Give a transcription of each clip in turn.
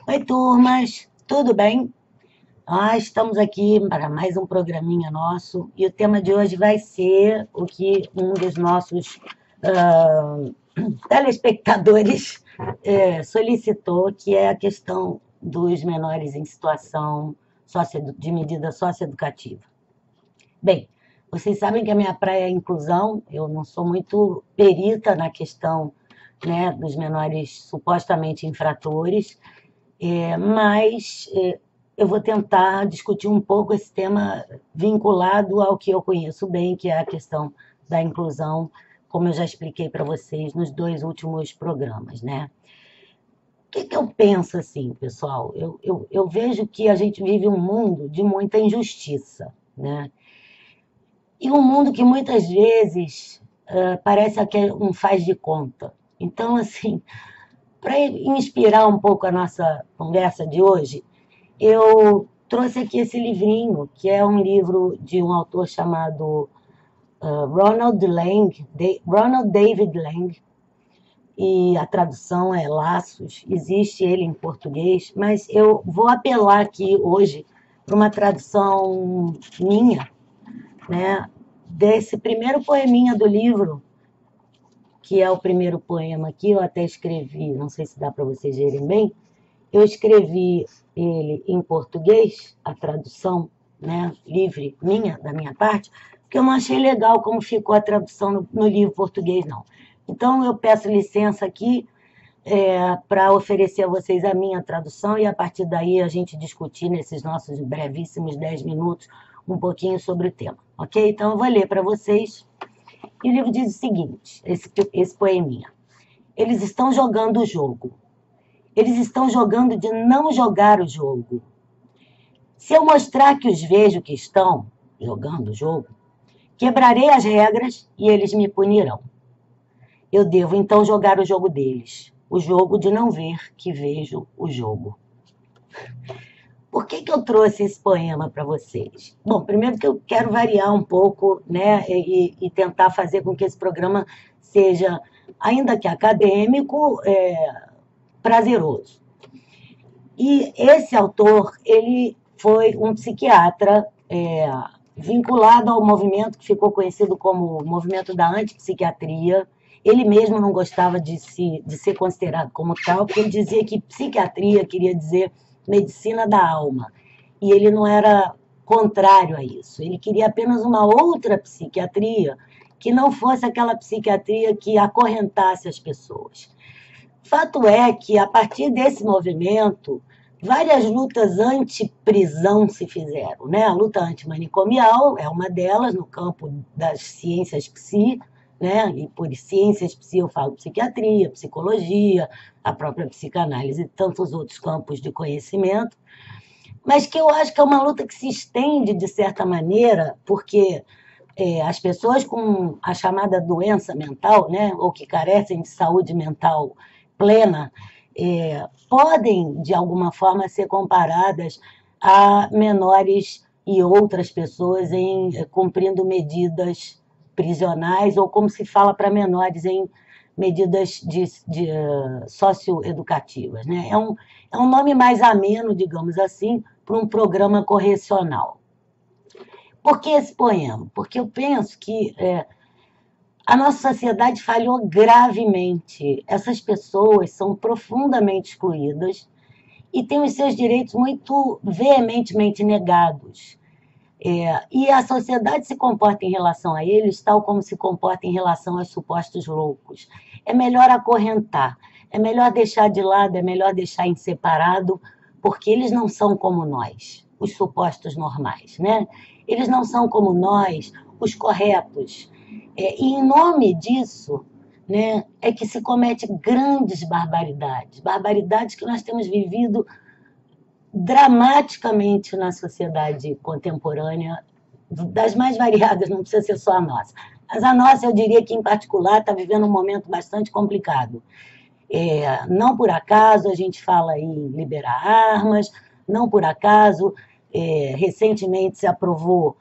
Oi, turmas, tudo bem? Nós estamos aqui para mais um programinha nosso e o tema de hoje vai ser o que um dos nossos ah, telespectadores solicitou, que é a questão dos menores em situação de medida socioeducativa. Bem, vocês sabem que a minha praia é a inclusão, eu não sou muito perita na questão, né, dos menores supostamente infratores, mas eu vou tentar discutir um pouco esse tema vinculado ao que eu conheço bem, que é a questão da inclusão, como eu já expliquei para vocês nos dois últimos programas, né? O que eu penso assim, pessoal? Eu vejo que a gente vive um mundo de muita injustiça, né? E um mundo que muitas vezes parece que é um faz de conta. Então, assim, para inspirar um pouco a nossa conversa de hoje, eu trouxe aqui esse livrinho, que é um livro de um autor chamado Ronald David Lang, e a tradução é Laços, existe ele em português, mas eu vou apelar aqui hoje para uma tradução minha, né, desse primeiro poeminha do livro, que é o primeiro poema que eu até escrevi, não sei se dá para vocês verem bem, eu escrevi ele em português, a tradução, né, livre minha, da minha parte, porque eu não achei legal como ficou a tradução no livro português, não. Então, eu peço licença aqui para oferecer a vocês a minha tradução e, a partir daí, a gente discutir nesses nossos brevíssimos 10 minutos um pouquinho sobre o tema, ok? Então, eu vou ler para vocês. E o livro diz o seguinte, esse poeminha. Eles estão jogando o jogo. Eles estão jogando de não jogar o jogo. Se eu mostrar que os vejo que estão jogando o jogo, quebrarei as regras e eles me punirão. Eu devo então jogar o jogo deles, o jogo de não ver que vejo o jogo. Por que eu trouxe esse poema para vocês? Bom, primeiro que eu quero variar um pouco, né, e tentar fazer com que esse programa seja, ainda que acadêmico, prazeroso. E esse autor, ele foi um psiquiatra vinculado ao movimento que ficou conhecido como o movimento da antipsiquiatria. Ele mesmo não gostava de ser considerado como tal, porque ele dizia que psiquiatria queria dizer medicina da alma. E ele não era contrário a isso. Ele queria apenas uma outra psiquiatria que não fosse aquela psiquiatria que acorrentasse as pessoas. Fato é que, a partir desse movimento, várias lutas anti-prisão se fizeram, né? A luta antimanicomial é uma delas, no campo das ciências psi, né? E por ciências psi eu falo psiquiatria, psicologia, a própria psicanálise e tantos outros campos de conhecimento, mas que eu acho que é uma luta que se estende, de certa maneira, porque as pessoas com a chamada doença mental, né? Ou que carecem de saúde mental plena, podem, de alguma forma, ser comparadas a menores e outras pessoas cumprindo medidas prisionais, ou como se fala para menores em medidas socioeducativas. Né? É um nome mais ameno, digamos assim, para um programa correcional. Por que esse poema? Porque eu penso que a nossa sociedade falhou gravemente. Essas pessoas são profundamente excluídas e têm os seus direitos muito veementemente negados. E a sociedade se comporta em relação a eles tal como se comporta em relação aos supostos loucos. É melhor acorrentar, é melhor deixar de lado, é melhor deixar em separado, porque eles não são como nós, os supostos normais, né? Eles não são como nós, os corretos. E em nome disso, né, é que se comete grandes barbaridades, barbaridades que nós temos vivido dramaticamente na sociedade contemporânea, das mais variadas, não precisa ser só a nossa. Mas a nossa, eu diria que, em particular, está vivendo um momento bastante complicado. Não por acaso a gente fala em liberar armas, não por acaso, recentemente se aprovou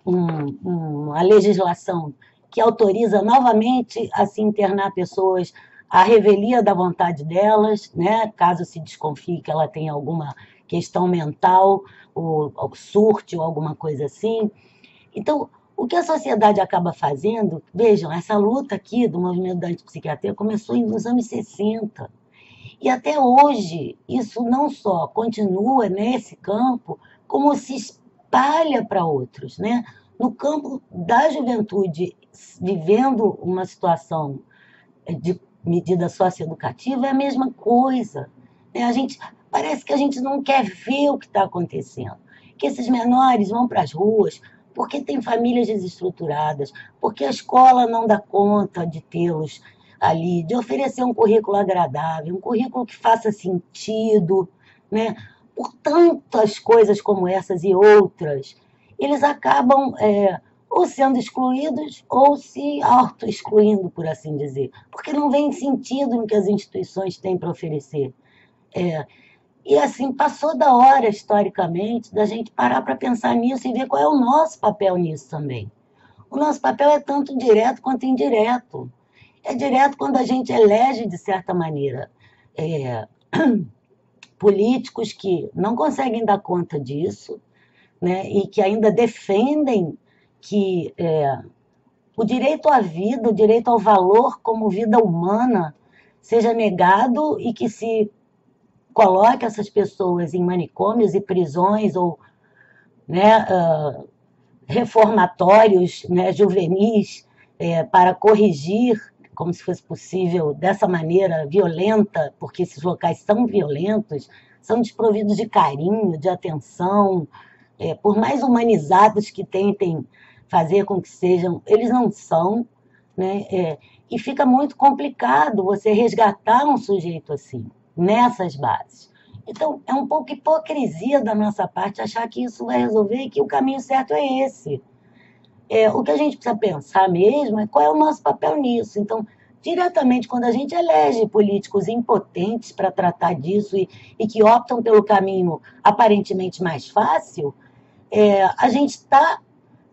uma legislação que autoriza novamente a se internar pessoas a revelia da vontade delas, né? Caso se desconfie que ela tem alguma questão mental, ou surte, ou alguma coisa assim. Então, o que a sociedade acaba fazendo, vejam, essa luta aqui do movimento da antipsiquiatria começou nos anos 60. E até hoje, isso não só continua nesse campo, como se espalha para outros, né? No campo da juventude, vivendo uma situação de medida socioeducativa, é a mesma coisa, né? Parece que a gente não quer ver o que está acontecendo, que esses menores vão para as ruas porque tem famílias desestruturadas, porque a escola não dá conta de tê-los ali, de oferecer um currículo agradável, um currículo que faça sentido, né? Por tantas coisas como essas e outras, eles acabam ou sendo excluídos ou se auto-excluindo, por assim dizer, porque não vem sentido no que as instituições têm para oferecer. E assim, passou da hora, historicamente, da gente parar para pensar nisso e ver qual é o nosso papel nisso também. O nosso papel é tanto direto quanto indireto. É direto quando a gente elege, de certa maneira, políticos que não conseguem dar conta disso, né, e que ainda defendem que o direito à vida, o direito ao valor como vida humana seja negado e que se coloque essas pessoas em manicômios e prisões ou, né, reformatórios, né, juvenis, para corrigir, como se fosse possível, dessa maneira violenta, porque esses locais são violentos, são desprovidos de carinho, de atenção, por mais humanizados que tentem fazer com que sejam, eles não são, né? E fica muito complicado você resgatar um sujeito assim, nessas bases. Então, é um pouco hipocrisia da nossa parte achar que isso vai resolver e que o caminho certo é esse. O que a gente precisa pensar mesmo é qual é o nosso papel nisso. Então, diretamente, quando a gente elege políticos impotentes para tratar disso e que optam pelo caminho aparentemente mais fácil, a gente está,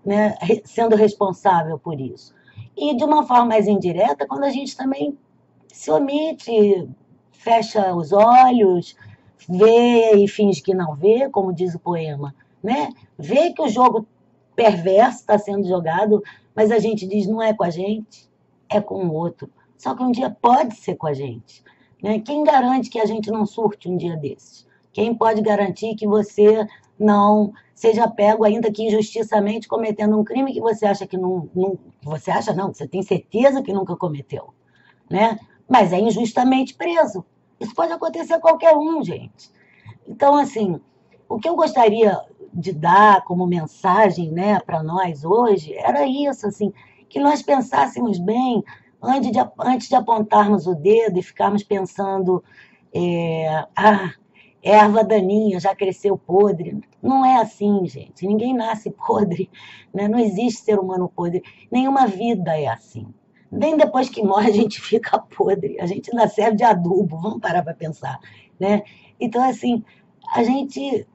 né, sendo responsável por isso. E de uma forma mais indireta, quando a gente também se omite, fecha os olhos, vê e finge que não vê, como diz o poema, né? Vê que o jogo perverso está sendo jogado, mas a gente diz não é com a gente, é com o outro. Só que um dia pode ser com a gente, né? Quem garante que a gente não surte um dia desses? Quem pode garantir que você não seja pego, ainda que injustiçamente, cometendo um crime que você acha que não você acha não, você tem certeza que nunca cometeu, né? Mas é injustamente preso. Isso pode acontecer a qualquer um, gente. Então, assim, o que eu gostaria de dar como mensagem, né, para nós hoje era isso, assim, que nós pensássemos bem antes de apontarmos o dedo e ficarmos pensando, erva daninha, já cresceu podre. Não é assim, gente. Ninguém nasce podre, né? Não existe ser humano podre. Nenhuma vida é assim. Nem depois que morre a gente fica podre. A gente ainda serve de adubo, vamos parar para pensar, né? Então, assim, a gente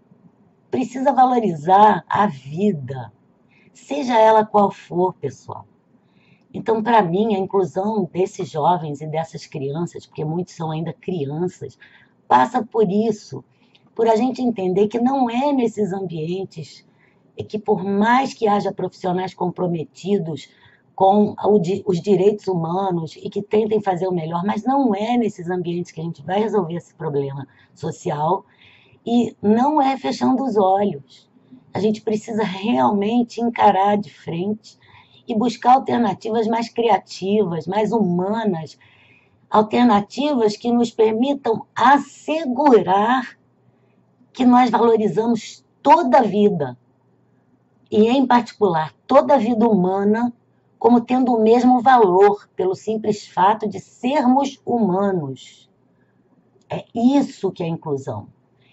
precisa valorizar a vida, seja ela qual for, pessoal. Então, para mim, a inclusão desses jovens e dessas crianças, porque muitos são ainda crianças, passa por isso, por a gente entender que não é nesses ambientes que, por mais que haja profissionais comprometidos com os direitos humanos e que tentem fazer o melhor, mas não é nesses ambientes que a gente vai resolver esse problema social e não é fechando os olhos. A gente precisa realmente encarar de frente e buscar alternativas mais criativas, mais humanas, alternativas que nos permitam assegurar que nós valorizamos toda a vida, e em particular toda a vida humana, como tendo o mesmo valor, pelo simples fato de sermos humanos. É isso que é inclusão.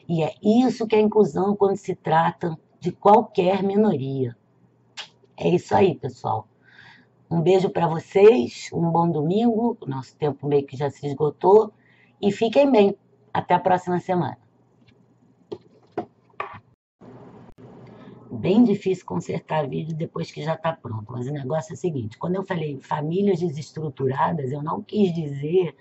E é isso que é inclusão quando se trata de qualquer minoria. É isso aí, pessoal. Um beijo para vocês, um bom domingo, o nosso tempo meio que já se esgotou, e fiquem bem. Até a próxima semana. Bem difícil consertar vídeo depois que já está pronto, mas o negócio é o seguinte, quando eu falei famílias desestruturadas, eu não quis dizer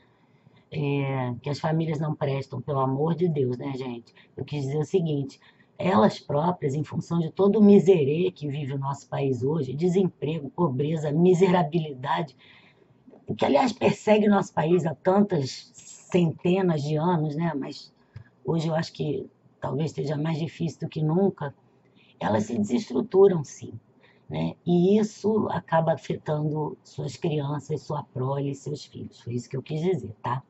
que as famílias não prestam, pelo amor de Deus, né, gente? Eu quis dizer o seguinte, elas próprias, em função de todo o miserê que vive o nosso país hoje, desemprego, pobreza, miserabilidade, o que, aliás, persegue o nosso país há tantas centenas de anos, né? Mas hoje eu acho que talvez esteja mais difícil do que nunca, elas se desestruturam, sim, né? E isso acaba afetando suas crianças, sua prole, seus filhos. Foi isso que eu quis dizer, tá?